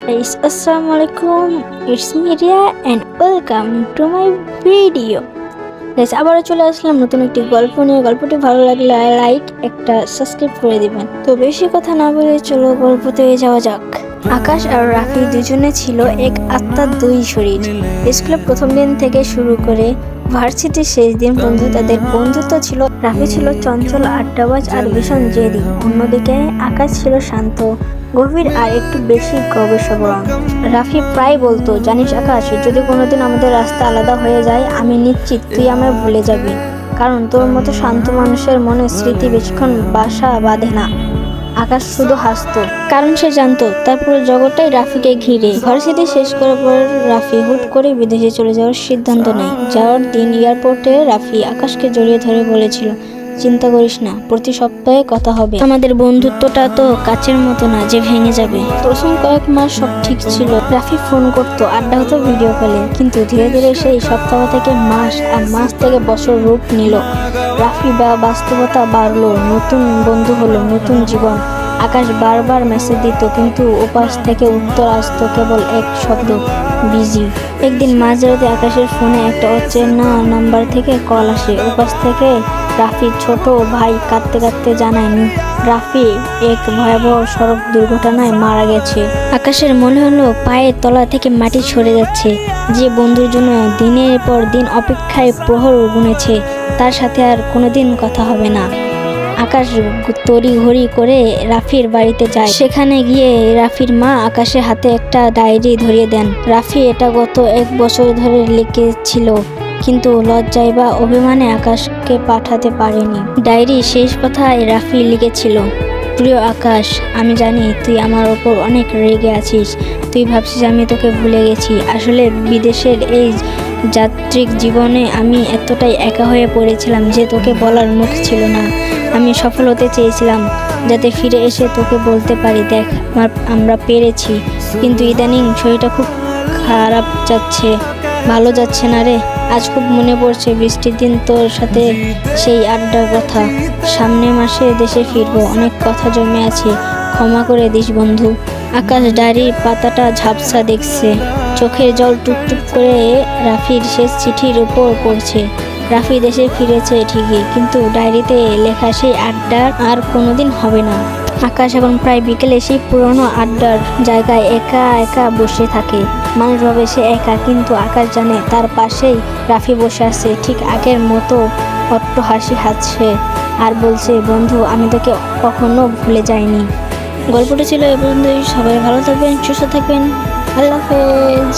Guys, Assalamualaikum. It's Media and welcome to my video. Guys, আবারও চলে আসলাম নতুন একটি গল্প নিয়ে। গল্পটি ভালো লাগলে লাইক একটা সাবস্ক্রাইব করে দিবেন। তো বেশি কথা না বলে চলো গল্পতে যাওয়া যাক। আকাশ আর রাফি দুজনে ছিল এক আত্মার দুই শরীর। স্কুলের প্রথম দিন থেকে শুরু করে ভার্সিটির শেষ দিন পর্যন্ত তাদের বন্ধুত্ব ছিল। রাফি ছিল চঞ্চল, আড্ডাবাজ আর ভীষণ জেদি। অন্যদিকে আকাশ ছিল শান্ত, গভীর আর একটু বেশি গবেষকরণ। রাফি প্রায় বলতো, জানিস আকাশ, যদি কোনোদিন আমাদের রাস্তা আলাদা হয়ে যায়, আমি নিশ্চিত তুই আমায় ভুলে যাবি, কারণ তোর মতো শান্ত মানুষের মনে স্মৃতি বেশিক্ষণ বাসা বাঁধে না। আকাশ শুধু হাসতো, কারণ সে জানতো তার পুরো জগৎটাই রাফিকে ঘিরে। ভার্সিটি শেষ করার পর রাফি হুট করে বিদেশে চলে যাওয়ার সিদ্ধান্ত নেয়। যাওয়ার দিন এয়ারপোর্টে রাফি আকাশকে জড়িয়ে ধরে বলেছিল, চিন্তা করিস না, প্রতি সপ্তাহে কথা হবে। আমাদের বন্ধুত্বটা তো কাচের মতো না যে ভেঙে যাবে। প্রথম কয়েক মাস সব ঠিক ছিল। রাফি ফোন করতো, আড্ডা হতো ভিডিও কলে, কিন্তু ধীরে ধীরে সেই সপ্তাহ থেকে মাস আর মাস থেকে বছর রূপ নিল। রাফি বাস্তবতা বাড়লো, নতুন বন্ধু হলো, নতুন জীবন। আকাশ বারবার মেসেজ দিত, কিন্তু ওপাশ থেকে উত্তর আসতো কেবল এক শব্দ, বিজি। একদিন মাঝরাতে আকাশের ফোনে একটা অচেনা নাম্বার থেকে কল আসে। ওপাশ থেকে রাফির ছোট ভাই কাঁদতে কাঁদতে জানায়, রাফি এক ভয়াবহ সড়ক দুর্ঘটনায় মারা গেছে। আকাশের মনে হলো পায়ের তলা থেকে মাটি সরে যাচ্ছে। যে বন্ধুর জন্য দিনের পর দিন অপেক্ষায় প্রহর গুনেছে, তার সাথে আর কোনোদিন কথা হবে না। আকাশ তড়িঘড়ি করে রাফির বাড়িতে যায়। সেখানে গিয়ে রাফির মা আকাশের হাতে একটা ডায়েরি ধরিয়ে দেন। রাফি এটা গত 1 বছর ধরে লিখেছিল, কিন্তু লজ্জায় বা অভিমানে আকাশকে পাঠাতে পারেনি। ডায়েরি শেষ কথায় রাফি লিখেছিল, প্রিয় আকাশ, আমি জানি তুই আমার ওপর অনেক রেগে আছিস। তুই ভাবছিস আমি তোকে ভুলে গেছি। আসলে বিদেশের এই যাত্রিক জীবনে আমি এতটাই একা হয়ে পড়েছিলাম যে তোকে বলার মুখ ছিল না। আমি সফল হতে চেয়েছিলাম, যাতে ফিরে এসে তোকে বলতে পারি, দেখ আমরা পেরেছি। কিন্তু ইদানিং শরীরটা খুব খারাপ যাচ্ছে, ভালো যাচ্ছে না রে। আজ খুব মনে পড়ছে বৃষ্টির দিন তোর সাথে সেই আড্ডার কথা। সামনের মাসে দেশে ফিরবো, অনেক কথা জমে আছে, ক্ষমা করে দিস বন্ধু। আকাশ ডায়েরির পাতাটা ঝাপসা দেখছে, চোখের জল টুপটুপ করে রাফির শেষ চিঠির উপর পড়ছে। রাফি দেশে ফিরেছে ঠিকই, কিন্তু ডায়েরিতে লেখা সেই আড্ডা আর কোনোদিন হবে না। আকাশ এখন প্রায় বিকেলে সেই পুরনো আড্ডার জায়গায় একা একা বসে থাকে। মানুষ ভাবে সে একা, কিন্তু আকাশ জানে তার পাশেই রাফি বসে আছে, ঠিক আগের মতো অট্ট হাসি হাসছে আর বলছে, বন্ধু, আমি তোকে কখনো ভুলে যাইনি। গল্পটা ছিল এ পর্যন্তই। সবাই ভালো থাকবেন, সুস্থ থাকবেন। আল্লাহ হাফেজ।